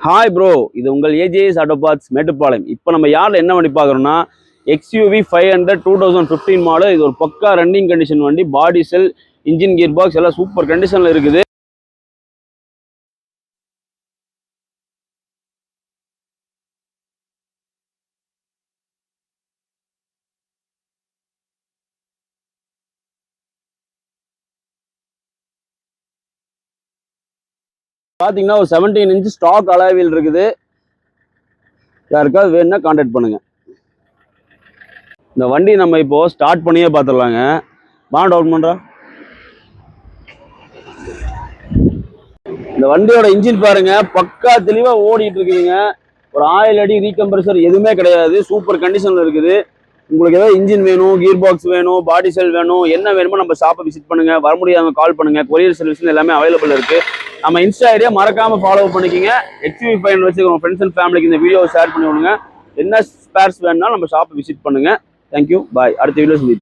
Hi bro, இது உங்கள் AJS auto parts Mettupalayam. இப்போ நம்ம யாரில் என்ன வண்டி பார்க்குறோம்னா XUV 500 2015 மாடல். இது ஒரு பக்கா ரன்னிங் கண்டிஷன் வண்டி. பாடி செல், இன்ஜின், கியர் பாக்ஸ் எல்லாம் சூப்பர் கண்டிஷனில் இருக்குது. பார்த்தீங்கன்னா ஒரு 17 இன்ச் ஸ்டாக் அலாவில் இருக்குது. யாருக்காவது வேணும்னா கான்டாக்ட் பண்ணுங்க. இந்த வண்டி நம்ம இப்போ ஸ்டார்ட் பண்ணியே பார்த்துடலாங்க. பாண்ட் அவுட் பண்ணுறா. இந்த வண்டியோட இன்ஜின் பாருங்க, பக்கா தெளிவா ஓடிட்டு இருக்குதுங்க. ஒரு ஆயில் அடி ரீகம்ப்ரஸர் எதுவுமே கிடையாது. சூப்பர் கண்டிஷன்ல இருக்குது. உங்களுக்கு ஏதாவது இன்ஜின் வேணும், கியர் பாக்ஸ் வேணும், பாடி செல் வேணும், என்ன வேணுமோ நம்ம ஷாப்பை விசிட் பண்ணுங்க. வர முடியாதவங்க கால் பண்ணுங்க. கொரியர் சர்வீஸ் எல்லாமே அவைலபிள் இருக்கு. நம்ம இன்ஸ்டா ஐடியா மறக்காம ஃபாலோ பண்ணிக்கிங்க. XUV 500 வச்சு உங்க ஃப்ரெண்ட்ஸ் அண்ட் ஃபேமிலிக்கு இந்த வீடியோவை ஷேர் பண்ணி விடுங்க. என்ன ஸ்பேர்ஸ் வேணும்னா நம்ம ஷாப்பை விசிட் பண்ணுங்க. தேங்க்யூ, பாய். அடுத்த வீடியோ